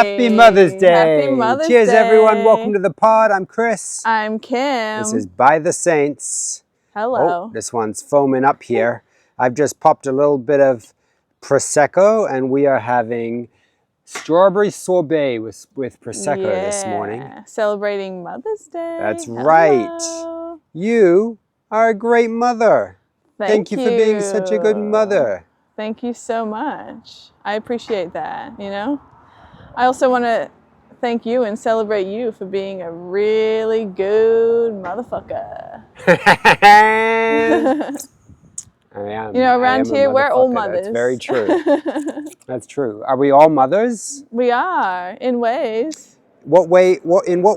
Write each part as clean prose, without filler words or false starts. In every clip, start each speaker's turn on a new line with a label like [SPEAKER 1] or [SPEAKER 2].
[SPEAKER 1] Happy Mother's Day.
[SPEAKER 2] Happy Mother's
[SPEAKER 1] Cheers,
[SPEAKER 2] Day.
[SPEAKER 1] everyone. Welcome to the pod. I'm Chris.
[SPEAKER 2] I'm Kim.
[SPEAKER 1] This is By the Saints.
[SPEAKER 2] Hello.
[SPEAKER 1] Oh, this one's foaming up here. I've just popped a little bit of Prosecco, and we are having strawberry sorbet with Prosecco this morning.
[SPEAKER 2] Celebrating Mother's Day.
[SPEAKER 1] That's
[SPEAKER 2] Hello.
[SPEAKER 1] right. You are a great mother. Thank you for being such a good mother.
[SPEAKER 2] Thank you so much. I appreciate that, you know? I also want to thank you and celebrate you for being a really good motherfucker.
[SPEAKER 1] I am.
[SPEAKER 2] You know, around here, we're all mothers.
[SPEAKER 1] That's very true. That's true. Are we all mothers?
[SPEAKER 2] We are, in ways.
[SPEAKER 1] In what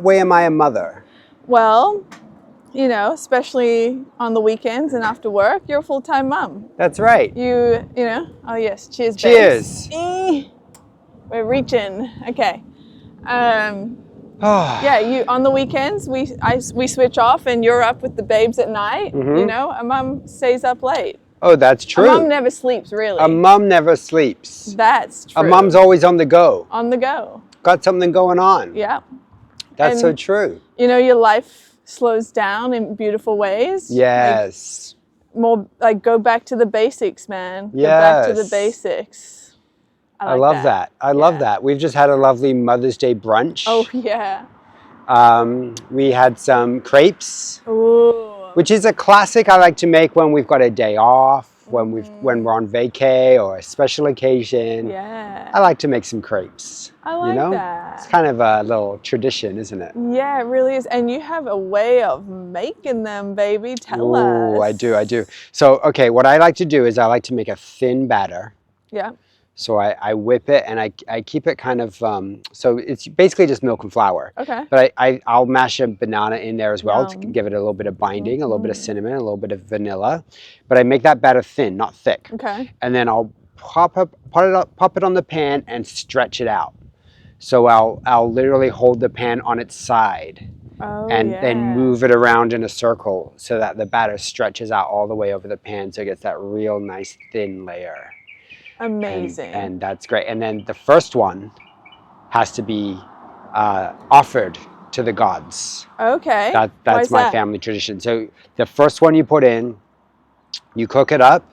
[SPEAKER 1] way am I a mother?
[SPEAKER 2] Well, you know, especially on the weekends and after work, you're a full-time mom.
[SPEAKER 1] That's right.
[SPEAKER 2] You know, oh yes, cheers,
[SPEAKER 1] Cheers.
[SPEAKER 2] Babes. We're reaching. Okay. Yeah, you on the weekends we switch off and you're up with the babes at night.
[SPEAKER 1] Mm-hmm.
[SPEAKER 2] You know, a mom stays up late.
[SPEAKER 1] Oh, that's true.
[SPEAKER 2] A mom never sleeps, really.
[SPEAKER 1] A mom never sleeps.
[SPEAKER 2] That's true.
[SPEAKER 1] A mom's always on the go.
[SPEAKER 2] On the go.
[SPEAKER 1] Got something going on.
[SPEAKER 2] Yeah.
[SPEAKER 1] That's so true.
[SPEAKER 2] You know, your life slows down in beautiful ways.
[SPEAKER 1] Yes.
[SPEAKER 2] Like, more like go back to the basics, man.
[SPEAKER 1] Yes.
[SPEAKER 2] Go back to the basics.
[SPEAKER 1] I love that. I love that. We've just had a lovely Mother's Day brunch.
[SPEAKER 2] Oh, yeah.
[SPEAKER 1] We had some crepes.
[SPEAKER 2] Ooh.
[SPEAKER 1] Which is a classic I like to make when we've got a day off, when we're on vacay or a special occasion.
[SPEAKER 2] Yeah.
[SPEAKER 1] I like to make some crepes.
[SPEAKER 2] I like that.
[SPEAKER 1] It's kind of a little tradition, isn't it?
[SPEAKER 2] Yeah, it really is. And you have a way of making them, baby. Tell us.
[SPEAKER 1] Oh, I do. So, okay, what I like to do is I like to make a thin batter.
[SPEAKER 2] Yeah.
[SPEAKER 1] So I whip it and I keep it kind of, so it's basically just milk and flour.
[SPEAKER 2] Okay.
[SPEAKER 1] But I'll mash a banana in there as well to
[SPEAKER 2] Yum.
[SPEAKER 1] give it a little bit of binding, a little bit of cinnamon, a little bit of vanilla. But I make that batter thin, not thick.
[SPEAKER 2] Okay.
[SPEAKER 1] And then I'll pop it on the pan and stretch it out. So I'll literally hold the pan on its side and then move it around in a circle so that the batter stretches out all the way over the pan so it gets that real nice thin layer.
[SPEAKER 2] Amazing.
[SPEAKER 1] And that's great. And then the first one has to be offered to the gods.
[SPEAKER 2] Okay.
[SPEAKER 1] That's my family tradition. So the first one you put in, you cook it up,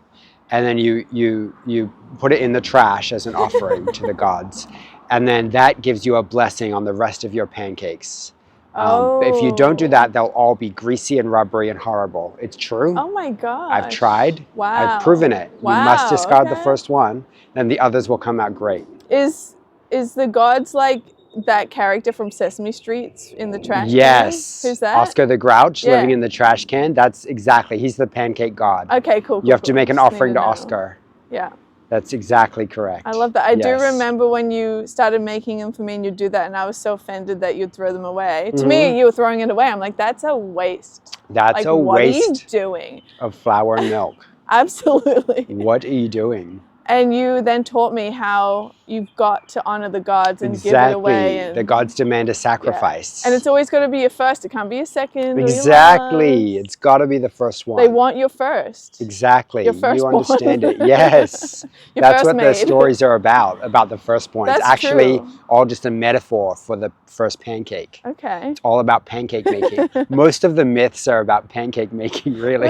[SPEAKER 1] and then you put it in the trash as an offering to the gods. And then that gives you a blessing on the rest of your pancakes. If you don't do that, they'll all be greasy and rubbery and horrible. It's true.
[SPEAKER 2] Oh my God.
[SPEAKER 1] I've tried.
[SPEAKER 2] Wow.
[SPEAKER 1] I've proven it.
[SPEAKER 2] Wow.
[SPEAKER 1] You must discard the first one, then the others will come out great.
[SPEAKER 2] Is the gods like that character from Sesame Street in the trash can?
[SPEAKER 1] Yes.
[SPEAKER 2] Who's that?
[SPEAKER 1] Oscar the Grouch living in the trash can. That's exactly. He's the pancake god.
[SPEAKER 2] Okay, cool.
[SPEAKER 1] You have to make an offering to Oscar.
[SPEAKER 2] Yeah.
[SPEAKER 1] That's exactly correct.
[SPEAKER 2] I love that. I do remember when you started making them for me and you'd do that and I was so offended that you'd throw them away. To me, you were throwing it away. I'm like, that's a waste.
[SPEAKER 1] That's a
[SPEAKER 2] what
[SPEAKER 1] waste
[SPEAKER 2] are you doing?
[SPEAKER 1] Of flour and milk.
[SPEAKER 2] Absolutely.
[SPEAKER 1] What are you doing?
[SPEAKER 2] And you then taught me how you've got to honor the gods and give it away. And,
[SPEAKER 1] the gods demand a sacrifice.
[SPEAKER 2] Yeah. And it's always got to be your first. It can't be your second.
[SPEAKER 1] Exactly. It's got to be the first one.
[SPEAKER 2] They want your first.
[SPEAKER 1] Exactly.
[SPEAKER 2] Your firstborn.
[SPEAKER 1] You understand it. Yes. That's what the stories are about the firstborn.
[SPEAKER 2] That's
[SPEAKER 1] it's actually
[SPEAKER 2] true.
[SPEAKER 1] all just a metaphor for the first pancake.
[SPEAKER 2] Okay.
[SPEAKER 1] It's all about pancake making. Most of the myths are about pancake making, really.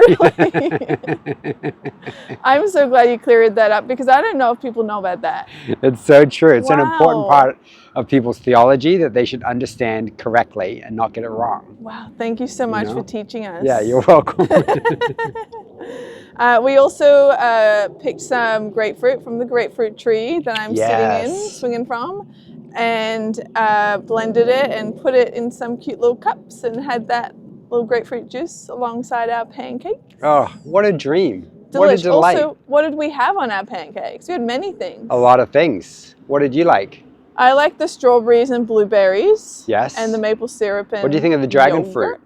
[SPEAKER 2] I'm so glad you cleared that up because I don't know if people know about that.
[SPEAKER 1] It's so true. It's an important part of people's theology that they should understand correctly and not get it wrong.
[SPEAKER 2] Wow. Thank you so much for teaching us.
[SPEAKER 1] Yeah, you're welcome.
[SPEAKER 2] We also picked some grapefruit from the grapefruit tree that I'm swinging from, and blended it and put it in some cute little cups and had that little grapefruit juice alongside our pancakes.
[SPEAKER 1] Oh, what a dream.
[SPEAKER 2] Delish.
[SPEAKER 1] What a delight.
[SPEAKER 2] Also, what did we have on our pancakes? We had many things.
[SPEAKER 1] A lot of things. What did you like?
[SPEAKER 2] I like the strawberries and blueberries.
[SPEAKER 1] Yes.
[SPEAKER 2] And the maple syrup and
[SPEAKER 1] what do you think of the dragon fruit?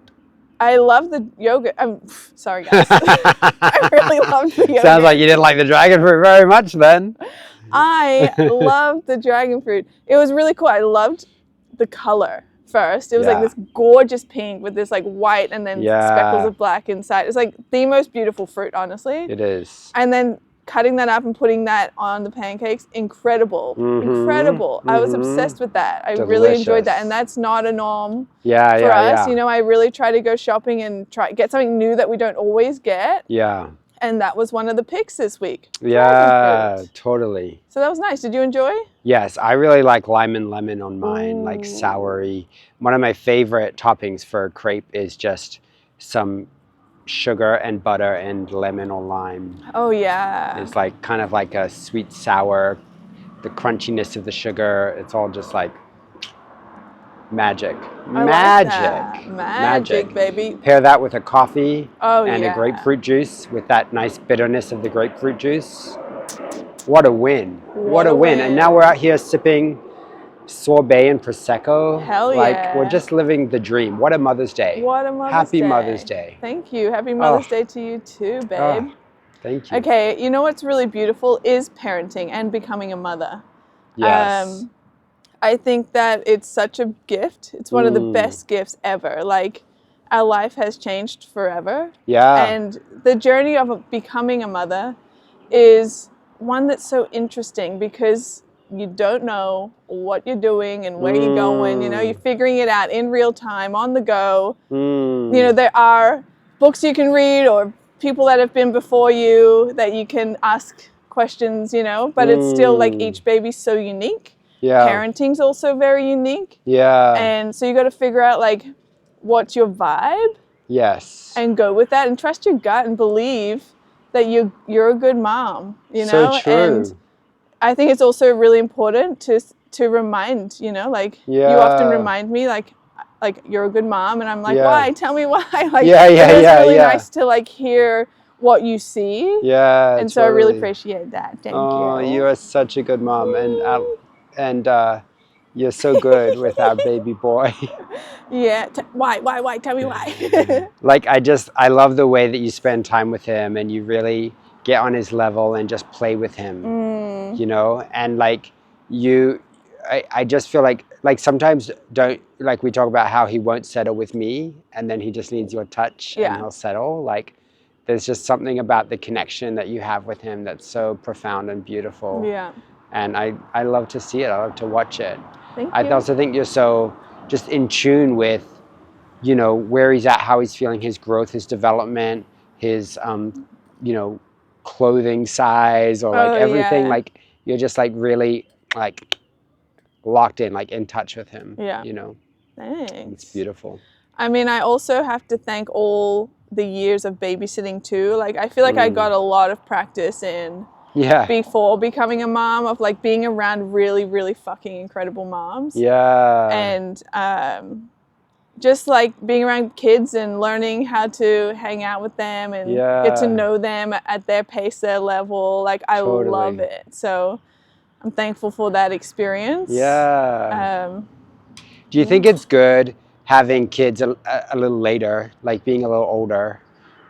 [SPEAKER 2] I love the yogurt. I'm sorry, guys. I really loved the yogurt.
[SPEAKER 1] Sounds like you didn't like the dragon fruit very much then.
[SPEAKER 2] I loved the dragon fruit. It was really cool. I loved the color first. It was like this gorgeous pink with this like white and then speckles of black inside. It's like the most beautiful fruit, honestly.
[SPEAKER 1] It is.
[SPEAKER 2] And then cutting that up and putting that on the pancakes, incredible. Incredible. I was obsessed with that. I really enjoyed that. And that's not a norm for us. You know, I really try to go shopping and get something new that we don't always get.
[SPEAKER 1] Yeah.
[SPEAKER 2] And that was one of the picks this week.
[SPEAKER 1] Yeah, totally.
[SPEAKER 2] So that was nice. Did you enjoy?
[SPEAKER 1] Yes, I really like lime and lemon on mine, like soury. One of my favorite toppings for crepe is just some sugar and butter and lemon or lime.
[SPEAKER 2] Oh yeah.
[SPEAKER 1] It's like kind of like a sweet sour, the crunchiness of the sugar. It's all just like magic.
[SPEAKER 2] Magic, baby.
[SPEAKER 1] Pair that with a coffee and
[SPEAKER 2] a
[SPEAKER 1] grapefruit juice with that nice bitterness of the grapefruit juice. What a win. What a win. And now we're out here sipping sorbet and Prosecco.
[SPEAKER 2] Hell yeah.
[SPEAKER 1] Like, we're just living the dream. What a Mother's Day.
[SPEAKER 2] What a Mother's Day.
[SPEAKER 1] Happy Mother's Day.
[SPEAKER 2] Thank you. Happy Mother's Day to you too, babe.
[SPEAKER 1] Thank you.
[SPEAKER 2] Okay, you know what's really beautiful is parenting and becoming a mother.
[SPEAKER 1] Yes.
[SPEAKER 2] I think that it's such a gift. It's one of the best gifts ever. Like, our life has changed forever.
[SPEAKER 1] Yeah.
[SPEAKER 2] And the journey of becoming a mother is one that's so interesting because you don't know what you're doing and where you're going. You know, you're figuring it out in real time, on the go. You know, there are books you can read or people that have been before you that you can ask questions, you know, but it's still like each baby's so unique.
[SPEAKER 1] Yeah.
[SPEAKER 2] Parenting's also very unique.
[SPEAKER 1] Yeah.
[SPEAKER 2] And so you got to figure out like what's your vibe.
[SPEAKER 1] Yes.
[SPEAKER 2] And go with that and trust your gut and believe that you're a good mom, you know?
[SPEAKER 1] So true.
[SPEAKER 2] And I think it's also really important to remind, you know, like you often remind me like you're a good mom, and I'm like, why? Tell me why. Like, it's really nice to like hear what you see.
[SPEAKER 1] Yeah.
[SPEAKER 2] And so I really appreciate that. Thank you.
[SPEAKER 1] Oh, you are such a good mom, and you're so good with our baby boy.
[SPEAKER 2] Yeah. Why? Tell me why.
[SPEAKER 1] Like, I love the way that you spend time with him and you really get on his level and just play with him, you know? And like I just feel like sometimes like we talk about how he won't settle with me and then he just needs your touch and he'll settle. Like, there's just something about the connection that you have with him that's so profound and beautiful.
[SPEAKER 2] Yeah.
[SPEAKER 1] And I love to see it. I love to watch it.
[SPEAKER 2] Thank you.
[SPEAKER 1] I also think you're so just in tune with, you know, where he's at, how he's feeling, his growth, his development, his, you know, clothing size or like everything. Like, you're just like really like locked in, like in touch with him. Yeah. You know.
[SPEAKER 2] Thanks.
[SPEAKER 1] It's beautiful.
[SPEAKER 2] I mean, I also have to thank all the years of babysitting too. Like, I feel like I got a lot of practice in before becoming a mom, of like being around really, really fucking incredible moms. Yeah. And just like being around kids and learning how to hang out with them and get to know them at their pace, their level. Like, I love it. So I'm thankful for that experience.
[SPEAKER 1] Yeah. Do you think it's good having kids a little later, like being a little older?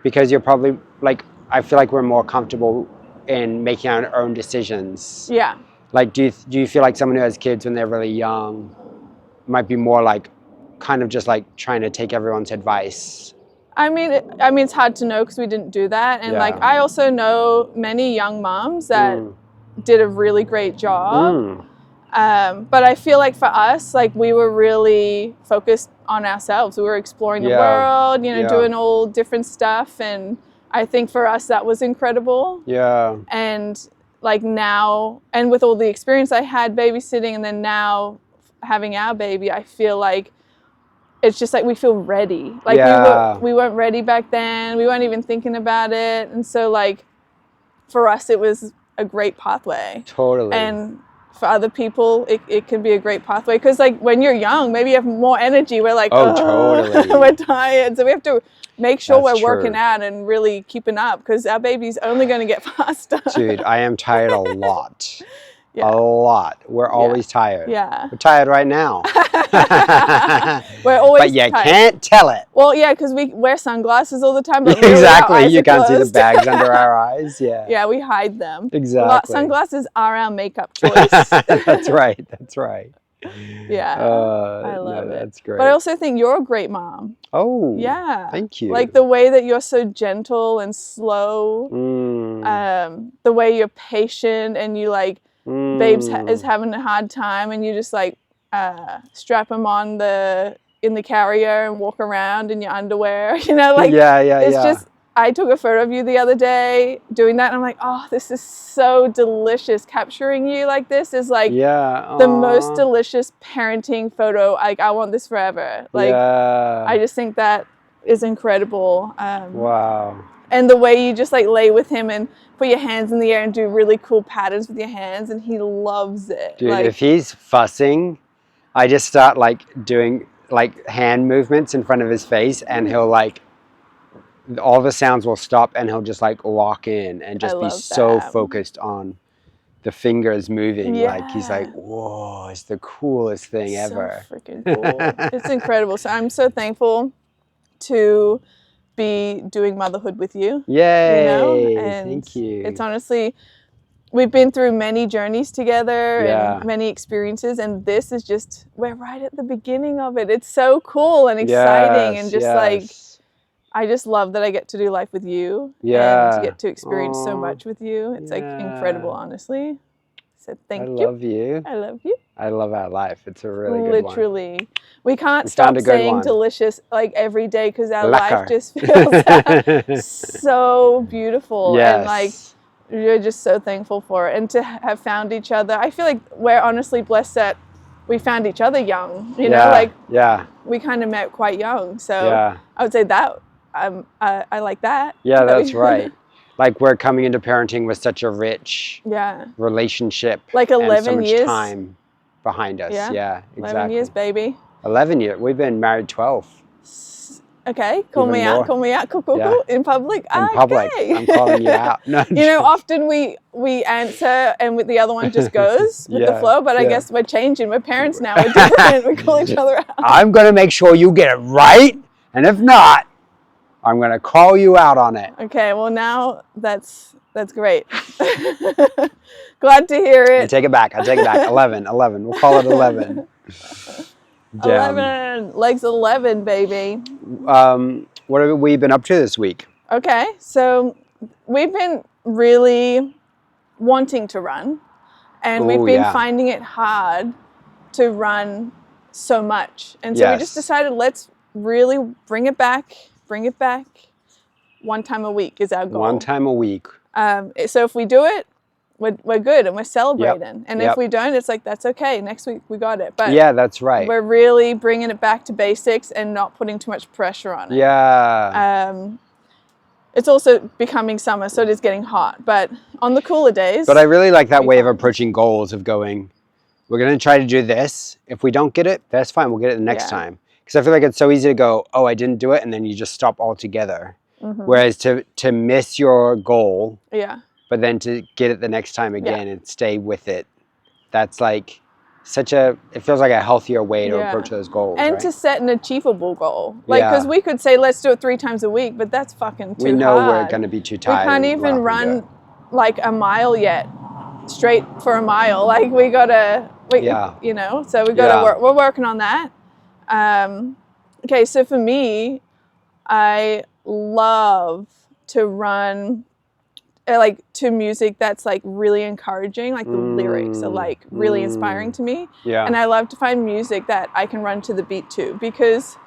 [SPEAKER 1] Because you're probably like, I feel like we're more comfortable in making our own decisions. Yeah. Like, do you feel like someone who has kids when they're really young might be more like kind of just like trying to take everyone's advice?
[SPEAKER 2] I mean, it's hard to know because we didn't do that. And like, I also know many young moms that did a really great job. But I feel like for us, like, we were really focused on ourselves. We were exploring the world, you know, doing all different stuff. And I think for us, that was incredible. Yeah. And like now, and with all the experience I had babysitting and then now having our baby, I feel like it's just like we feel ready. Like we weren't ready back then. We weren't even thinking about it. And so like for us, it was a great pathway. Totally. And for other people, it can be a great pathway. Because like when you're young, maybe you have more energy. We're like, totally. We're tired. So we have to make sure we're working out and really keeping up because our baby's only going to get faster.
[SPEAKER 1] Dude, I am tired a lot. A lot. We're always tired.
[SPEAKER 2] Yeah.
[SPEAKER 1] We're tired right now.
[SPEAKER 2] We're always
[SPEAKER 1] But you
[SPEAKER 2] tired.
[SPEAKER 1] can't tell it.
[SPEAKER 2] Well, yeah, because we wear sunglasses all the time. But really
[SPEAKER 1] Exactly. You can't see the bags under our eyes. Yeah.
[SPEAKER 2] Yeah, we hide them.
[SPEAKER 1] Exactly.
[SPEAKER 2] Sunglasses are our makeup choice.
[SPEAKER 1] That's right. That's right.
[SPEAKER 2] Yeah. I love it.
[SPEAKER 1] That's great.
[SPEAKER 2] But I also think you're a great mom.
[SPEAKER 1] Oh.
[SPEAKER 2] Yeah.
[SPEAKER 1] Thank you.
[SPEAKER 2] Like the way that you're so gentle and slow The way you're patient and you like, babes is having a hard time and you just like strap him on in the carrier and walk around in your underwear, you know, like it's just, I took a photo of you the other day doing that and I'm like, oh, this is so delicious. Capturing you like this is like the most delicious parenting photo. Like I want this forever. Like I just think that is incredible.
[SPEAKER 1] Wow.
[SPEAKER 2] And the way you just like lay with him and put your hands in the air and do really cool patterns with your hands and he loves it.
[SPEAKER 1] Dude,
[SPEAKER 2] like,
[SPEAKER 1] if he's fussing, I just start like doing like hand movements in front of his face and he'll like, all the sounds will stop and he'll just like lock in and just be so focused on the fingers moving. Like he's like, whoa, it's the coolest thing ever.
[SPEAKER 2] So freaking cool. It's incredible. So I'm so thankful to be doing motherhood with you.
[SPEAKER 1] Yay.
[SPEAKER 2] You know? And
[SPEAKER 1] thank you.
[SPEAKER 2] It's honestly, we've been through many journeys together and many experiences, and this is just, we're right at the beginning of it. It's so cool and exciting and just like, I just love that I get to do life with you and to get to experience so much with you. It's like incredible, honestly. So thank you.
[SPEAKER 1] I love you.
[SPEAKER 2] I love you.
[SPEAKER 1] I love our life. It's a really good one.
[SPEAKER 2] Literally. We can't stop saying delicious like every day because our life just feels so beautiful. And like, you're just so thankful for it. And to have found each other. I feel like we're honestly blessed that we found each other young. You know, like we kind of met quite young. So I would say that I like that.
[SPEAKER 1] Yeah, that's right. Like we're coming into parenting with such a rich relationship.
[SPEAKER 2] Like 11
[SPEAKER 1] and so much
[SPEAKER 2] years.
[SPEAKER 1] Time behind us. Yeah, exactly.
[SPEAKER 2] 11 years, baby.
[SPEAKER 1] 11 years. We've been married 12.
[SPEAKER 2] Okay, call me out, cool, in public.
[SPEAKER 1] In public, I'm calling you out. No,
[SPEAKER 2] you know, often we answer and with the other one just goes with the flow, but I guess we're changing. We're parents now, we're different, we call each other out.
[SPEAKER 1] I'm going to make sure you get it right, and if not, I'm going to call you out on it.
[SPEAKER 2] Okay, well now that's great. Glad to hear it.
[SPEAKER 1] I take it back. 11. We'll call it 11. Damn.
[SPEAKER 2] 11. Legs 11, baby.
[SPEAKER 1] What have we been up to this week?
[SPEAKER 2] Okay, so we've been really wanting to run, and we've been finding it hard to run so much. And so we just decided, let's really bring it back. One time a week is our goal.
[SPEAKER 1] One time a week.
[SPEAKER 2] So if we do it, we're good and we're celebrating. And if we don't, it's like, that's okay. Next week we got it. But
[SPEAKER 1] yeah, that's right.
[SPEAKER 2] We're really bringing it back to basics and not putting too much pressure on it.
[SPEAKER 1] Yeah.
[SPEAKER 2] It's also becoming summer, so it is getting hot. But on the cooler days.
[SPEAKER 1] But I really like that way of approaching goals, of going, we're going to try to do this. If we don't get it, that's fine. We'll get it the next time. Because I feel like it's so easy to go, oh, I didn't do it. And then you just stop altogether. Whereas to miss your goal. But then to get it the next time again and stay with it. That's like it feels like a healthier way to approach those goals.
[SPEAKER 2] And to set an achievable goal. Like, because we could say, let's do it 3 times a week, but that's fucking too hard.
[SPEAKER 1] We know we're going to be too tired.
[SPEAKER 2] We can't even run like a mile yet, straight for a mile. Like we gotta, you know, so we gotta work. We're working on that. Okay, so for me, I love to run like to music that's like really encouraging, like the lyrics are like really inspiring to me. And I love to find music that I can run to the beat to, because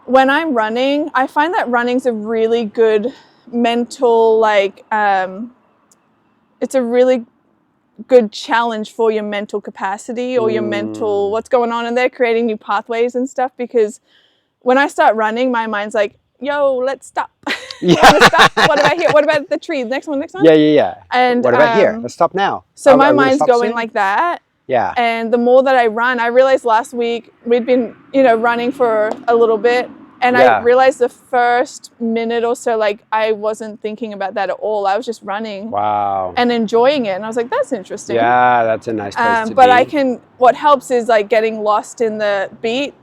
[SPEAKER 2] when I'm running, I find that running's a really good mental, like it's a really good challenge for your mental capacity or your mental, what's going on in there, creating new pathways and stuff. Because when I start running, my mind's like, yo, let's stop. Stop. What about here? What about the tree? Next one.
[SPEAKER 1] Yeah.
[SPEAKER 2] And
[SPEAKER 1] what about here? Let's stop now.
[SPEAKER 2] So my mind's going like that.
[SPEAKER 1] Yeah.
[SPEAKER 2] And the more that I run, I realized last week we'd been, running for a little bit. And I realized the first minute or so, like, I wasn't thinking about that at all. I was just running.
[SPEAKER 1] Wow.
[SPEAKER 2] And enjoying it. And I was like, that's interesting.
[SPEAKER 1] Yeah, that's a nice place to
[SPEAKER 2] but
[SPEAKER 1] be.
[SPEAKER 2] What helps is like getting lost in the beat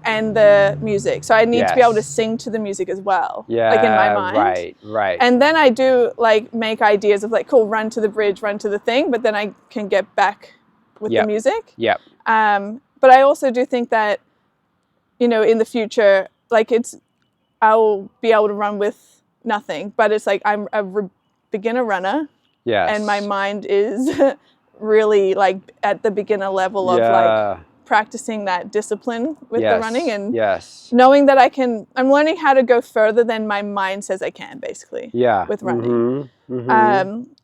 [SPEAKER 2] and the music. So I need to be able to sing to the music as well.
[SPEAKER 1] Yeah.
[SPEAKER 2] Like in my mind.
[SPEAKER 1] Right.
[SPEAKER 2] And then I do like make ideas of like, cool, run to the bridge, run to the thing. But then I can get back with the music.
[SPEAKER 1] Yep.
[SPEAKER 2] But I also do think that, in the future, like I'll be able to run with nothing, but it's like I'm a beginner runner.
[SPEAKER 1] Yes.
[SPEAKER 2] And my mind is really like at the beginner level of like practicing that discipline with the running and knowing that I'm learning how to go further than my mind says I can, basically. With running.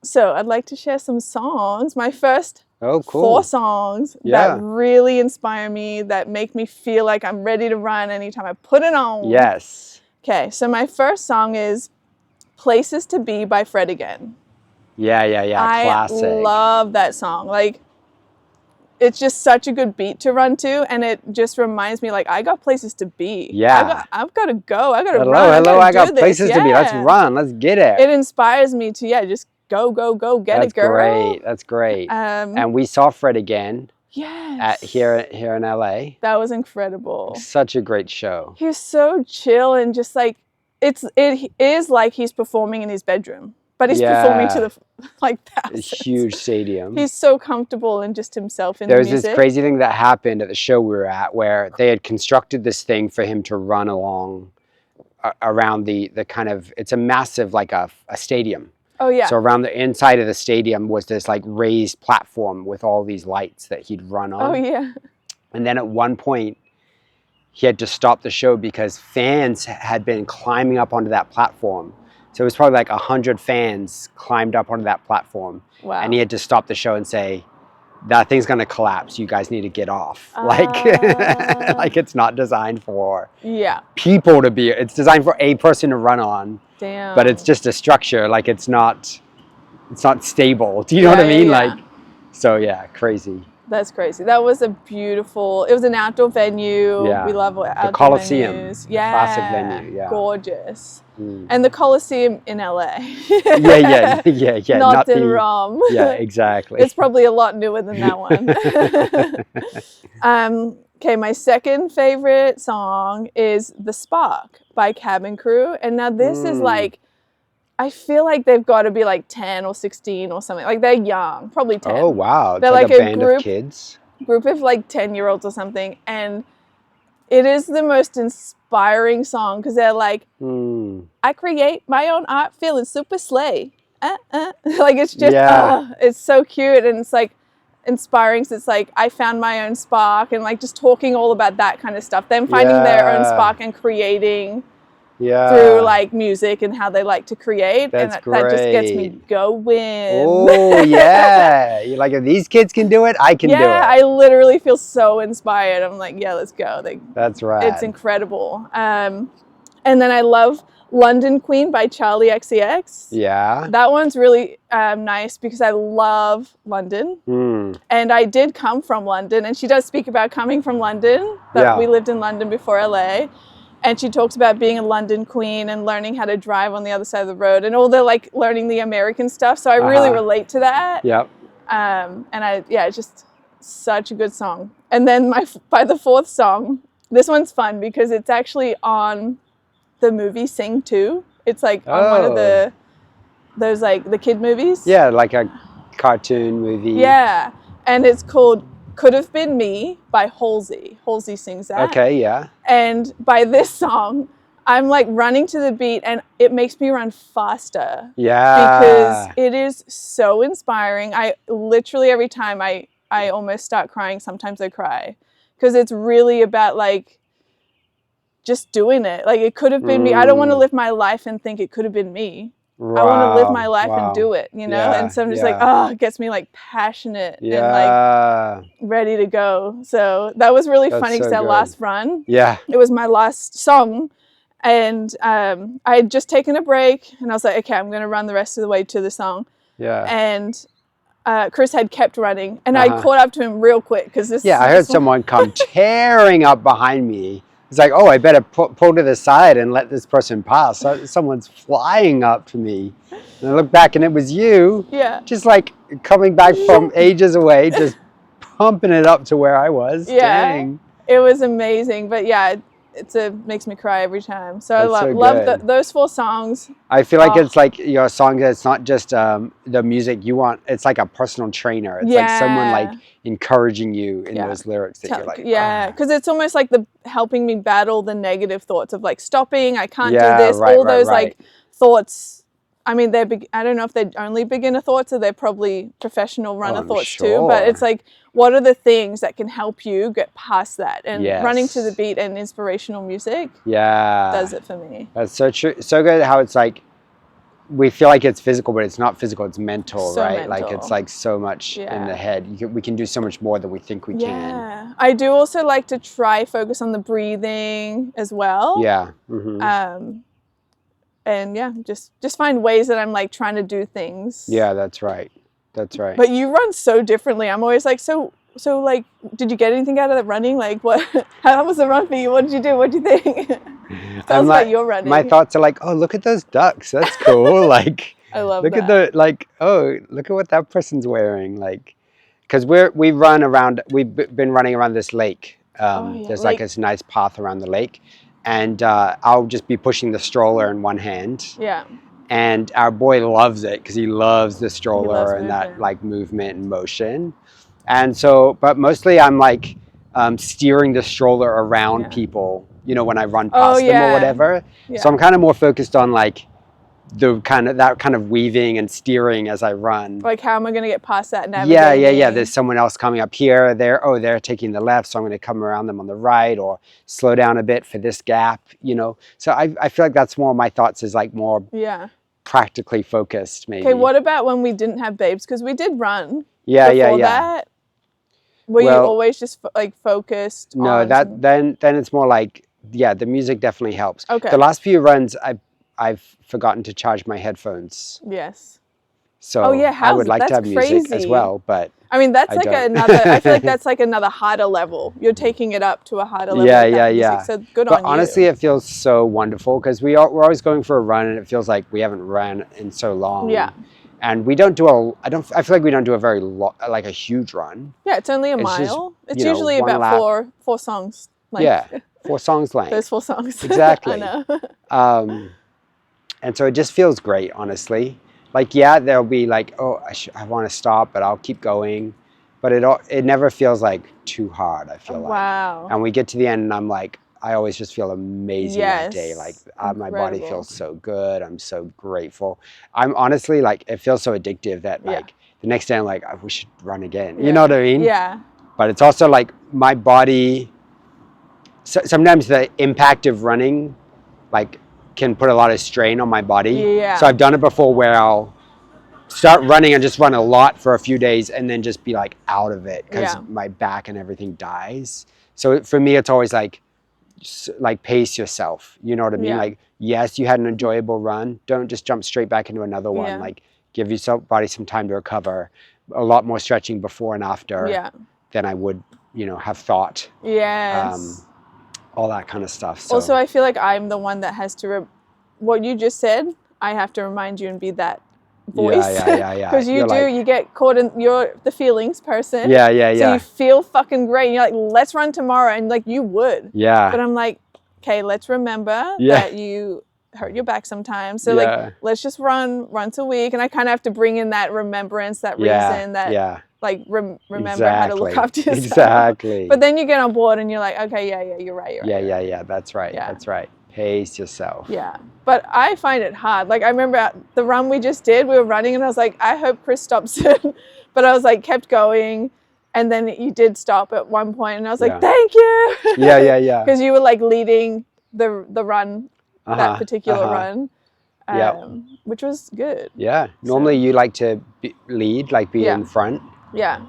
[SPEAKER 2] So I'd like to share some songs. My first 4 songs that really inspire me, that make me feel like I'm ready to run anytime I put it on.
[SPEAKER 1] Yes.
[SPEAKER 2] Okay, so my first song is Places to Be by Fred Again.
[SPEAKER 1] Classic.
[SPEAKER 2] I love that song. Like, it's just such a good beat to run to, and it just reminds me, like, I got places to be. I've got to go. I got to run.
[SPEAKER 1] I got places to be. Let's run. Let's get it.
[SPEAKER 2] It inspires me to, just go, get it, girl.
[SPEAKER 1] That's great. And we saw Fred again. Here in LA.
[SPEAKER 2] That was incredible.
[SPEAKER 1] Such a great show.
[SPEAKER 2] He was so chill and just like, it is like he's performing in his bedroom. But he's performing to the thousands.
[SPEAKER 1] A huge stadium.
[SPEAKER 2] He's so comfortable and just himself in the music.
[SPEAKER 1] There's this crazy thing that happened at the show we were at where they had constructed this thing for him to run along around the kind of, it's a massive, like a stadium.
[SPEAKER 2] Oh, yeah.
[SPEAKER 1] So around the inside of the stadium was this like raised platform with all these lights that he'd run on.
[SPEAKER 2] Oh, yeah.
[SPEAKER 1] And then at one point, he had to stop the show because fans had been climbing up onto that platform. So it was probably like 100 fans climbed up onto that platform.
[SPEAKER 2] Wow.
[SPEAKER 1] And he had to stop the show and say, that thing's going to collapse. You guys need to get off. Like it's not designed for people to be, it's designed for a person to run on.
[SPEAKER 2] Damn.
[SPEAKER 1] But it's just a structure. Like it's not stable. Do you know what I mean? Like, so crazy.
[SPEAKER 2] That's crazy. That was it was an outdoor venue. We love outdoor
[SPEAKER 1] the Coliseum.
[SPEAKER 2] venues.
[SPEAKER 1] Classic venue.
[SPEAKER 2] Gorgeous. And the Coliseum in LA.
[SPEAKER 1] Not
[SPEAKER 2] in Rome.
[SPEAKER 1] Yeah, exactly.
[SPEAKER 2] It's probably a lot newer than that one. Okay, my second favorite song is The Spark by Cabin Crew. And now this is like, I feel like they've got to be like 10 or 16 or something. Like they're young, probably 10.
[SPEAKER 1] Oh, wow.
[SPEAKER 2] They're
[SPEAKER 1] like a band of kids.
[SPEAKER 2] Group of like 10-year-olds or something. And it is the most inspiring song because they're like, I create my own art feeling super slay. Like it's just, it's so cute. And it's like inspiring. So it's like, I found my own spark and like just talking all about that kind of stuff. Them finding their own spark and creating through like music and how they like to create.
[SPEAKER 1] That's
[SPEAKER 2] and that just gets me going.
[SPEAKER 1] Oh, You're like, if these kids can do it, I can do it.
[SPEAKER 2] Yeah, I literally feel so inspired. I'm like, let's go.
[SPEAKER 1] That's right.
[SPEAKER 2] It's incredible. And then I love London Queen by Charlie XCX.
[SPEAKER 1] Yeah.
[SPEAKER 2] That one's really nice because I love London. And I did come from London. And she does speak about coming from London. We lived in London before LA. And she talks about being a London queen and learning how to drive on the other side of the road and all the like learning the American stuff. So I really relate to that.
[SPEAKER 1] Yep.
[SPEAKER 2] And it's just such a good song. And then by the fourth song, this one's fun because it's actually on the movie Sing 2. It's like on one of those like the kid movies.
[SPEAKER 1] Yeah, like a cartoon movie.
[SPEAKER 2] Yeah. And it's called Could Have Been Me by Halsey. Halsey sings that.
[SPEAKER 1] Okay, yeah.
[SPEAKER 2] And by this song, I'm like running to the beat and it makes me run faster.
[SPEAKER 1] Yeah.
[SPEAKER 2] Because it is so inspiring. I literally every time I almost start crying. Sometimes I cry. Because it's really about like just doing it. Like it could have been me. I don't want to live my life and think it could have been me.
[SPEAKER 1] Wow.
[SPEAKER 2] I want to live my life and do it, you know? And so I'm just like, it gets me like passionate and like ready to go. So that was really funny because that last run, it was my last song. And I had just taken a break and I was like, okay, I'm going to run the rest of the way to the song.
[SPEAKER 1] Yeah.
[SPEAKER 2] And Chris had kept running and I caught up to him real quick because this.
[SPEAKER 1] Yeah, I heard someone come tearing up behind me. It's like, oh, I better pull to the side and let this person pass. So someone's flying up to me. And I look back and it was you.
[SPEAKER 2] Yeah.
[SPEAKER 1] Just like coming back from ages away, just pumping it up to where I was.
[SPEAKER 2] Yeah.
[SPEAKER 1] Dang.
[SPEAKER 2] It was amazing. But yeah, makes me cry every time. So I love those 4 songs.
[SPEAKER 1] I feel like it's like your song that's not just the music you want. It's like a personal trainer. It's like someone like encouraging you in those lyrics that you're like,
[SPEAKER 2] because it's almost like helping me battle the negative thoughts of like stopping. I can't do this. All those like thoughts I mean, I don't know if they're only beginner thoughts or they're probably professional runner
[SPEAKER 1] I'm
[SPEAKER 2] thoughts too. But it's like, what are the things that can help you get past that? And running to the beat and inspirational music, does it for me.
[SPEAKER 1] That's so true. So good how it's like we feel like it's physical, but it's not physical. It's mental, right?
[SPEAKER 2] Mental.
[SPEAKER 1] Like it's like so much in the head. We can do so much more than we think we can.
[SPEAKER 2] Yeah, I do also like to try focus on the breathing as well.
[SPEAKER 1] Yeah. Mm-hmm.
[SPEAKER 2] And yeah, just find ways that I'm like trying to do things.
[SPEAKER 1] Yeah, that's right. That's right.
[SPEAKER 2] But you run so differently. I'm always like, so like, did you get anything out of the running? Like, what? How was the run for you? What did you do? What do you think? Tell us about your running.
[SPEAKER 1] My thoughts are like, oh, look at those ducks. That's cool. Like,
[SPEAKER 2] I love
[SPEAKER 1] look
[SPEAKER 2] that.
[SPEAKER 1] at oh, look at what that person's wearing. Like, because we've been running around this lake. There's like this nice path around the lake. And I'll just be pushing the stroller in one hand.
[SPEAKER 2] Yeah.
[SPEAKER 1] And our boy loves it because he loves the stroller and that like movement and motion. And so, but mostly I'm like steering the stroller around people, you know, when I run past them or whatever. So I'm kind of more focused on like that kind of weaving and steering as I run.
[SPEAKER 2] Like, how am I going to get past that navigating?
[SPEAKER 1] Yeah. There's someone else coming up here. They're taking the left, so I'm going to come around them on the right or slow down a bit for this gap, you know. So I feel like that's more my thoughts is like more practically focused maybe.
[SPEAKER 2] Okay, what about when we didn't have babes? Because we did run.
[SPEAKER 1] Yeah.
[SPEAKER 2] That? Were you always just like focused on...
[SPEAKER 1] No, then it's more like, the music definitely helps.
[SPEAKER 2] Okay.
[SPEAKER 1] The last few runs, I've forgotten to charge my headphones.
[SPEAKER 2] Yes.
[SPEAKER 1] So I would like to have music as well, but
[SPEAKER 2] I mean, that's like another, I feel like that's like another harder level. You're taking it up to a harder level.
[SPEAKER 1] Yeah.
[SPEAKER 2] So good on you.
[SPEAKER 1] But honestly, it feels so wonderful because we're always going for a run and it feels like we haven't ran in so long.
[SPEAKER 2] Yeah.
[SPEAKER 1] And we don't do I feel like we don't do a very like a huge run.
[SPEAKER 2] Yeah, it's only a mile. It's usually about four songs. Like,
[SPEAKER 1] 4 songs length.
[SPEAKER 2] Those 4 songs.
[SPEAKER 1] Exactly.
[SPEAKER 2] I know.
[SPEAKER 1] And so it just feels great, honestly. Like, there'll be like, oh, I want to stop, but I'll keep going. But it never feels like too hard, I feel like.
[SPEAKER 2] Wow.
[SPEAKER 1] And we get to the end and I'm like, I always just feel amazing that day. Like my body feels so good. I'm so grateful. I'm honestly like, it feels so addictive that like the next day I'm like, we should run again. You know what I mean?
[SPEAKER 2] Yeah.
[SPEAKER 1] But it's also like my body, sometimes the impact of running like can put a lot of strain on my body.
[SPEAKER 2] Yeah.
[SPEAKER 1] So I've done it before where I'll start running and just run a lot for a few days and then just be like out of it because my back and everything dies. So for me, it's always like pace yourself. You know what I mean? Like, yes, you had an enjoyable run. Don't just jump straight back into another one. Like, give your body some time to recover. A lot more stretching before and after than I would, you know, have thought.
[SPEAKER 2] Yes.
[SPEAKER 1] All that kind of stuff. So.
[SPEAKER 2] Also, I feel like I'm the one that has to, what you just said, I have to remind you and be that voice.
[SPEAKER 1] Yeah.
[SPEAKER 2] Because you get caught in, you're the feelings person.
[SPEAKER 1] Yeah.
[SPEAKER 2] So you feel fucking great. And you're like, let's run tomorrow. And like, you would.
[SPEAKER 1] Yeah.
[SPEAKER 2] But I'm like, okay, let's remember that you hurt your back sometimes. So like, let's just run once a week. And I kind of have to bring in that remembrance, that reason that like remember how to look after yourself.
[SPEAKER 1] Exactly.
[SPEAKER 2] But then you get on board and you're like, okay, you're right.
[SPEAKER 1] Yeah. That's right. That's right. Pace yourself.
[SPEAKER 2] Yeah. But I find it hard. Like I remember the run we just did, we were running and I was like, I hope Chris stops it. But I was like, kept going. And then you did stop at one point and I was like, thank you.
[SPEAKER 1] Yeah.
[SPEAKER 2] Because you were like leading the run, that particular run. Which was good.
[SPEAKER 1] Yeah. Normally you like to lead, like be in front.
[SPEAKER 2] Yeah.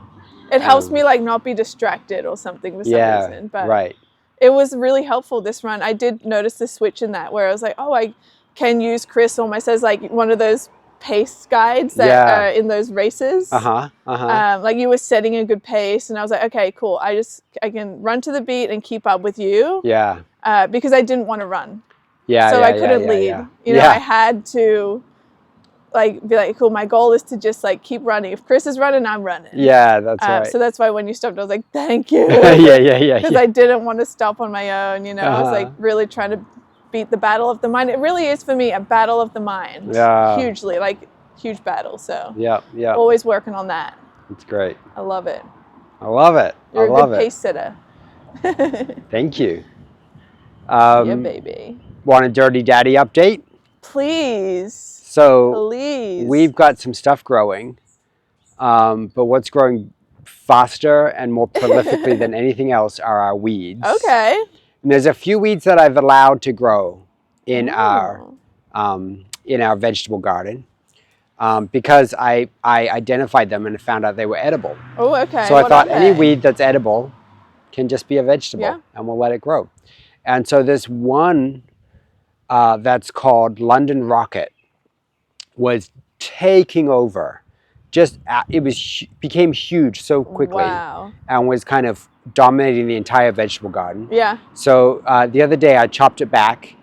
[SPEAKER 2] It helps me like not be distracted or something for some reason. But it was really helpful this run. I did notice the switch in that where I was like, oh, I can use Chris almost as like one of those pace guides that are in those races. Like you were setting a good pace and I was like, okay, cool. I can run to the beat and keep up with you.
[SPEAKER 1] Yeah.
[SPEAKER 2] Because I didn't want to run.
[SPEAKER 1] Yeah.
[SPEAKER 2] So I couldn't lead. You know, I had to like be like, cool, my goal is to just like keep running. If Chris is running, I'm running.
[SPEAKER 1] Yeah, that's right.
[SPEAKER 2] So that's why when you stopped, I was like, thank you.
[SPEAKER 1] Yeah.
[SPEAKER 2] Because I didn't want to stop on my own, you know. I was like really trying to beat the battle of the mind. It really is for me a battle of the mind. Yeah. Hugely, like huge battle. So
[SPEAKER 1] yeah.
[SPEAKER 2] Always working on that.
[SPEAKER 1] It's great.
[SPEAKER 2] I love it.
[SPEAKER 1] I
[SPEAKER 2] You're
[SPEAKER 1] love
[SPEAKER 2] a good pace sitter.
[SPEAKER 1] Thank you.
[SPEAKER 2] Yeah, baby.
[SPEAKER 1] Want a Dirty Daddy update?
[SPEAKER 2] Please.
[SPEAKER 1] So
[SPEAKER 2] Please.
[SPEAKER 1] we've got some stuff growing, but what's growing faster and more prolifically than anything else are our weeds.
[SPEAKER 2] Okay.
[SPEAKER 1] And there's a few weeds that I've allowed to grow in
[SPEAKER 2] Oh.
[SPEAKER 1] our vegetable garden because I identified them and found out they were edible.
[SPEAKER 2] Oh, okay.
[SPEAKER 1] So I
[SPEAKER 2] What
[SPEAKER 1] thought
[SPEAKER 2] are
[SPEAKER 1] any
[SPEAKER 2] they?
[SPEAKER 1] weed that's edible can just be a vegetable,
[SPEAKER 2] Yeah.
[SPEAKER 1] and we'll let it grow. And so this one that's called London Rocket was taking over. Became huge so quickly.
[SPEAKER 2] Wow.
[SPEAKER 1] And was kind of dominating the entire vegetable garden.
[SPEAKER 2] Yeah.
[SPEAKER 1] So the other day I chopped it back,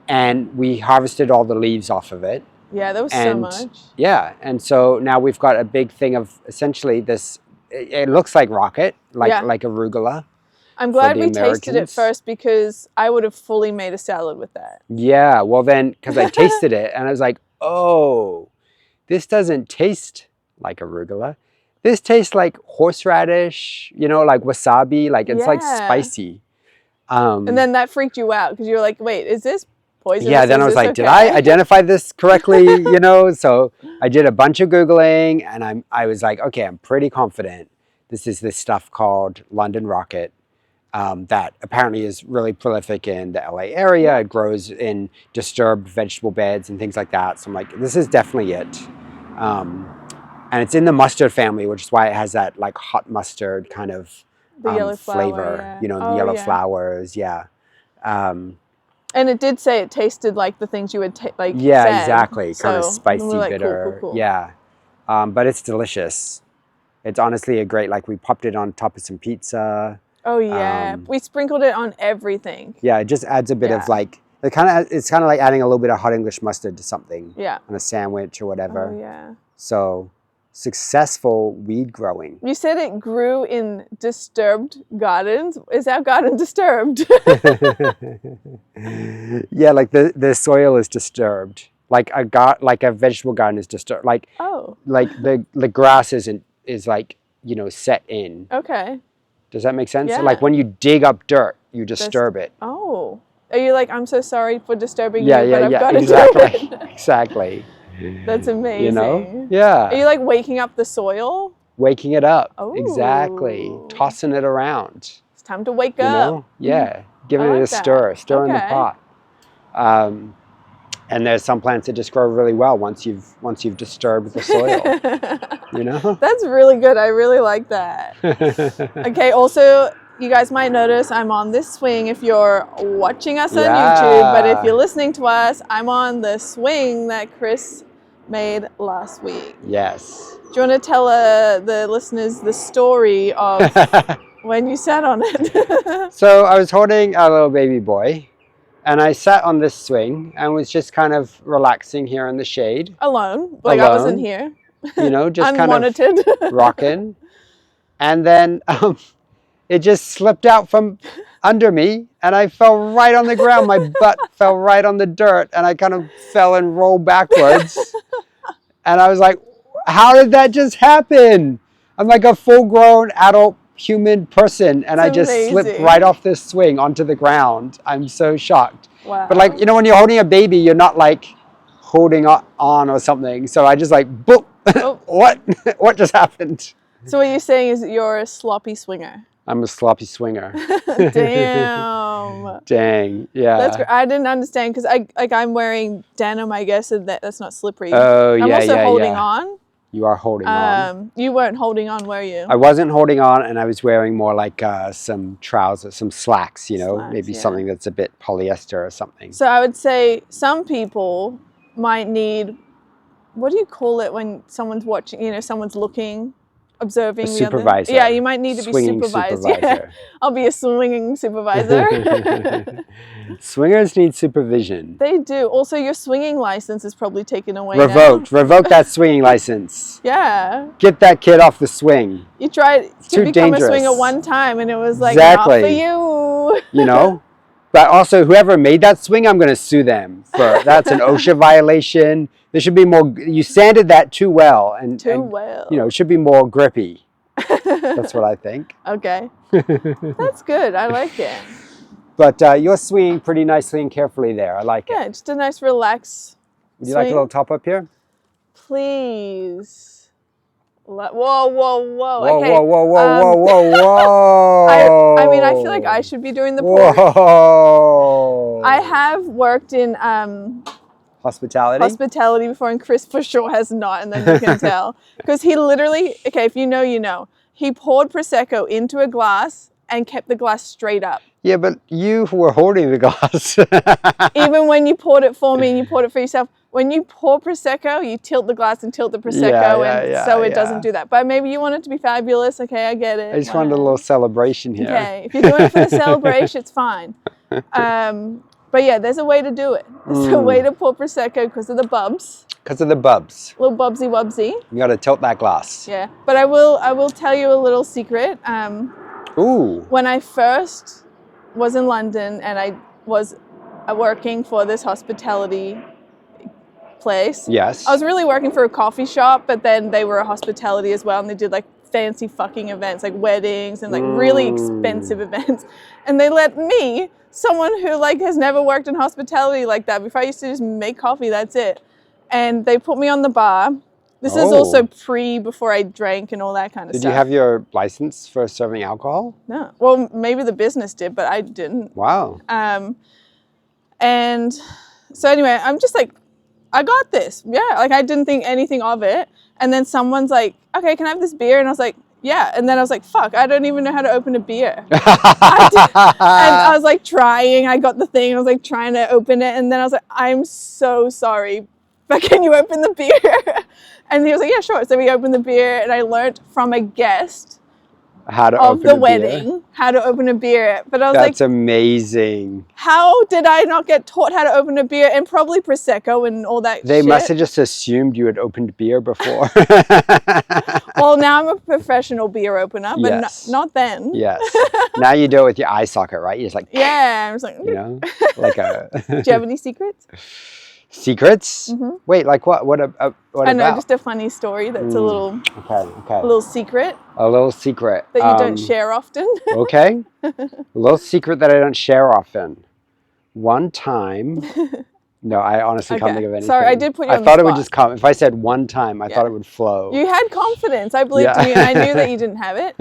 [SPEAKER 1] and we harvested all the leaves off of it.
[SPEAKER 2] Yeah, there was so much.
[SPEAKER 1] Yeah, and so now we've got a big thing of essentially this. It looks like rocket, like arugula.
[SPEAKER 2] I'm glad we
[SPEAKER 1] Americans.
[SPEAKER 2] tasted it first because I would have fully made a salad with that.
[SPEAKER 1] Yeah, well then, because I tasted it and I was like, oh, this doesn't taste like arugula. This tastes like horseradish, like wasabi, like it's like spicy.
[SPEAKER 2] And then that freaked you out because you were like, wait, is this poisonous?
[SPEAKER 1] Yeah, then I was like,
[SPEAKER 2] okay?
[SPEAKER 1] did I identify this correctly? So I did a bunch of Googling, and I was like, okay, I'm pretty confident this is this stuff called London Rocket. That apparently is really prolific in the LA area. It grows in disturbed vegetable beds and things like that. So I'm like, this is definitely it. And it's in the mustard family, which is why it has that like hot mustard kind of
[SPEAKER 2] yellow
[SPEAKER 1] flavor,
[SPEAKER 2] yeah.
[SPEAKER 1] the yellow flowers. Yeah.
[SPEAKER 2] And it did say it tasted like the things you would like.
[SPEAKER 1] Yeah,
[SPEAKER 2] said.
[SPEAKER 1] exactly. Kind of spicy,
[SPEAKER 2] like,
[SPEAKER 1] bitter.
[SPEAKER 2] Cool.
[SPEAKER 1] Yeah. But it's delicious. It's honestly a great, like we popped it on top of some pizza.
[SPEAKER 2] Oh yeah, we sprinkled it on everything.
[SPEAKER 1] Yeah, it just adds a bit of like it's kind of like adding a little bit of hot English mustard to something.
[SPEAKER 2] Yeah.
[SPEAKER 1] On a sandwich or whatever.
[SPEAKER 2] Oh yeah.
[SPEAKER 1] So successful weed growing.
[SPEAKER 2] You said it grew in disturbed gardens. Is our garden disturbed?
[SPEAKER 1] Yeah, like the soil is disturbed. Like a vegetable garden is disturbed. Like the grass is like set in.
[SPEAKER 2] Okay.
[SPEAKER 1] Does that make sense?
[SPEAKER 2] Yeah.
[SPEAKER 1] So like when you dig up dirt, you disturb it.
[SPEAKER 2] Oh. Are you like, I'm so sorry for disturbing
[SPEAKER 1] you, but I've got to do it. Exactly.
[SPEAKER 2] That's amazing.
[SPEAKER 1] Yeah.
[SPEAKER 2] Are you like waking up the soil?
[SPEAKER 1] Waking it up.
[SPEAKER 2] Oh.
[SPEAKER 1] Exactly. Tossing it around.
[SPEAKER 2] It's time to wake up.
[SPEAKER 1] Yeah. Giving it a stir in the pot. And there's some plants that just grow really well once you've disturbed the soil.
[SPEAKER 2] That's really good. I really like that. Okay, also you guys might notice I'm on this swing if you're watching us on YouTube, but if you're listening to us, I'm on the swing that Chris made last week.
[SPEAKER 1] Yes.
[SPEAKER 2] Do you want to tell the listeners the story of when you sat on it?
[SPEAKER 1] So I was holding a little baby boy, and I sat on this swing and was just kind of relaxing here in the shade.
[SPEAKER 2] Alone. I wasn't here.
[SPEAKER 1] Just kind
[SPEAKER 2] of
[SPEAKER 1] rocking. And then it just slipped out from under me, and I fell right on the ground. My butt fell right on the dirt, and I kind of fell and rolled backwards. And I was like, how did that just happen? I'm like a full-grown adult human person, and I just slipped right off this swing onto the ground. I'm so shocked.
[SPEAKER 2] Wow.
[SPEAKER 1] But like, when you're holding a baby, you're not like holding on or something. So I just like, boop. Oh. What just happened?
[SPEAKER 2] So what you're saying is that you're a sloppy swinger.
[SPEAKER 1] I'm a sloppy swinger.
[SPEAKER 2] Damn.
[SPEAKER 1] Dang. Yeah.
[SPEAKER 2] That's great. I didn't understand because I'm wearing denim, I guess, and that's not slippery.
[SPEAKER 1] Oh, yeah,
[SPEAKER 2] I'm also holding on.
[SPEAKER 1] You are holding on.
[SPEAKER 2] You weren't holding on, were you?
[SPEAKER 1] I wasn't holding on, and I was wearing more like some trousers, some slacks, maybe something that's a bit polyester or something.
[SPEAKER 2] So I would say some people might need, what do you call it when someone's watching, someone's looking, observing the
[SPEAKER 1] supervisor.
[SPEAKER 2] Yeah, you might need to be supervised. Yeah. I'll be a swinging supervisor.
[SPEAKER 1] Swingers need supervision.
[SPEAKER 2] They do. Also, your swinging license is probably taken away
[SPEAKER 1] Revoked.
[SPEAKER 2] now.
[SPEAKER 1] Revoke that swinging license.
[SPEAKER 2] Yeah.
[SPEAKER 1] Get that kid off the swing.
[SPEAKER 2] You tried to become a swinger one time, and it was like, not for you.
[SPEAKER 1] But also, whoever made that swing, I'm going to sue them for that's an OSHA violation. There should be more. You sanded that too well, and it should be more grippy. That's what I think.
[SPEAKER 2] Okay, that's good. I like it.
[SPEAKER 1] But you're swinging pretty nicely and carefully there. I like it.
[SPEAKER 2] Yeah, just a nice relaxed
[SPEAKER 1] Would you like a
[SPEAKER 2] Swing.
[SPEAKER 1] little top up here?
[SPEAKER 2] Please. Whoa, whoa, whoa.
[SPEAKER 1] Whoa,
[SPEAKER 2] Okay.
[SPEAKER 1] whoa, whoa, whoa, whoa, whoa.
[SPEAKER 2] I mean, I feel like I should be doing the pour.
[SPEAKER 1] Whoa.
[SPEAKER 2] I have worked in
[SPEAKER 1] Hospitality
[SPEAKER 2] before, and Chris for sure has not, and then you can tell. Because he literally, okay, if you know, you know. He poured Prosecco into a glass and kept the glass straight up.
[SPEAKER 1] Yeah, but you were holding the glass.
[SPEAKER 2] Even when you poured it for me and you poured it for yourself, when you pour Prosecco, you tilt the glass and tilt the Prosecco, so it doesn't do that. But maybe you want it to be fabulous. Okay, I get it.
[SPEAKER 1] I just wanted a little celebration here.
[SPEAKER 2] Okay, if you're doing it for the celebration, it's fine. But yeah, there's a way to do it. There's a way to pour Prosecco because of the bubs.
[SPEAKER 1] Because of the bubs.
[SPEAKER 2] Little bubsy wubsy.
[SPEAKER 1] You got to tilt that glass.
[SPEAKER 2] Yeah, but I will tell you a little secret.
[SPEAKER 1] Ooh.
[SPEAKER 2] When I first was in London and I was working for this hospitality place.
[SPEAKER 1] Yes.
[SPEAKER 2] I was really working for a coffee shop, but then they were a hospitality as well, and they did like fancy fucking events, like weddings and like really expensive events. And they let me, someone who like has never worked in hospitality like that before, I used to just make coffee, that's it. And they put me on the bar. This is also before I drank and all that kind of stuff.
[SPEAKER 1] Did you have your license for serving alcohol?
[SPEAKER 2] No. Well, maybe the business did, but I didn't.
[SPEAKER 1] Wow.
[SPEAKER 2] And so anyway, I'm just like, I got this. Yeah, like I didn't think anything of it. And then someone's like, okay, can I have this beer? And I was like, yeah. And then I was like, fuck, I don't even know how to open a beer. And I was like trying, I got the thing, I was like trying to open it. And then I was like, I'm so sorry, but can you open the beer? And he was like, yeah, sure. So we opened the beer and I learned from a guest
[SPEAKER 1] how to
[SPEAKER 2] of
[SPEAKER 1] open
[SPEAKER 2] the
[SPEAKER 1] a
[SPEAKER 2] wedding
[SPEAKER 1] beer.
[SPEAKER 2] how to open a beer. But I was like,
[SPEAKER 1] that's amazing.
[SPEAKER 2] How did I not get taught how to open a beer, and probably Prosecco and all that
[SPEAKER 1] They
[SPEAKER 2] shit?
[SPEAKER 1] must have just assumed you had opened beer before.
[SPEAKER 2] Well, now I'm a professional beer opener, but
[SPEAKER 1] yes.
[SPEAKER 2] not then.
[SPEAKER 1] Yes. Now you do it with your eye socket, right? You're just like,
[SPEAKER 2] yeah, I was like,
[SPEAKER 1] you know, like a.
[SPEAKER 2] Do you have any secrets?
[SPEAKER 1] Secrets? Mm-hmm. Wait, like what? What
[SPEAKER 2] I know,
[SPEAKER 1] about?
[SPEAKER 2] just a funny story that's a little
[SPEAKER 1] a
[SPEAKER 2] little secret.
[SPEAKER 1] A little secret.
[SPEAKER 2] That you don't share often.
[SPEAKER 1] Okay. A little secret that I don't share often. One time. No, I honestly can't think of anything.
[SPEAKER 2] Sorry, I did put you on the
[SPEAKER 1] spot. I thought it would just come. If I said one time, I thought it would flow.
[SPEAKER 2] You had confidence. I believed in you, and I knew that you didn't have it.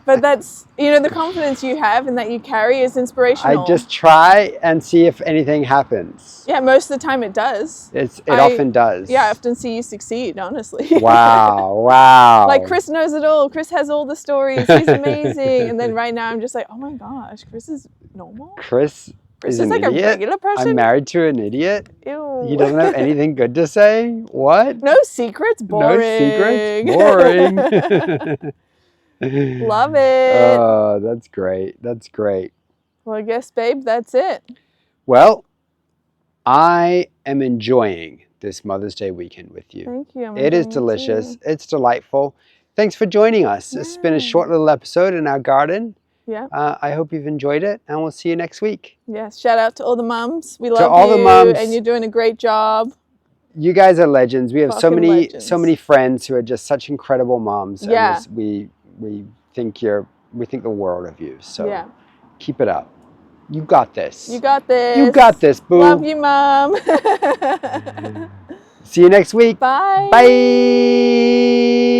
[SPEAKER 2] But that's, you know, the confidence you have and that you carry is inspirational.
[SPEAKER 1] I just try and see if anything happens.
[SPEAKER 2] Yeah, most of the time it does.
[SPEAKER 1] It often does.
[SPEAKER 2] Yeah, I often see you succeed, honestly.
[SPEAKER 1] Wow, wow.
[SPEAKER 2] Like Chris knows it all. Chris has all the stories. He's amazing. And then right now I'm just like, oh my gosh, Chris is normal?
[SPEAKER 1] Chris is an
[SPEAKER 2] like
[SPEAKER 1] idiot?
[SPEAKER 2] A regular person?
[SPEAKER 1] I'm married to an idiot?
[SPEAKER 2] Ew.
[SPEAKER 1] He doesn't have anything good to say? What?
[SPEAKER 2] No secrets? Boring.
[SPEAKER 1] No secrets? Boring.
[SPEAKER 2] Love it.
[SPEAKER 1] Oh, that's great. That's great.
[SPEAKER 2] Well, I guess, babe, that's it.
[SPEAKER 1] Well, I am enjoying this Mother's Day weekend with you.
[SPEAKER 2] Thank you.
[SPEAKER 1] It is delicious. It's delightful. Thanks for joining us. Yeah. It's been a short little episode in our garden.
[SPEAKER 2] Yeah.
[SPEAKER 1] I hope you've enjoyed it, and we'll see you next week.
[SPEAKER 2] Yes. Shout out to all the mums. We love
[SPEAKER 1] to all
[SPEAKER 2] you,
[SPEAKER 1] the mums,
[SPEAKER 2] and you're doing a great job.
[SPEAKER 1] You guys are legends. We have so
[SPEAKER 2] legends.
[SPEAKER 1] many friends who are just such incredible moms.
[SPEAKER 2] Yeah.
[SPEAKER 1] And we think the world of you. So
[SPEAKER 2] yeah.
[SPEAKER 1] Keep it up. You got this.
[SPEAKER 2] You got this.
[SPEAKER 1] You got this, boo.
[SPEAKER 2] Love you, Mom.
[SPEAKER 1] See you next week.
[SPEAKER 2] Bye.
[SPEAKER 1] Bye.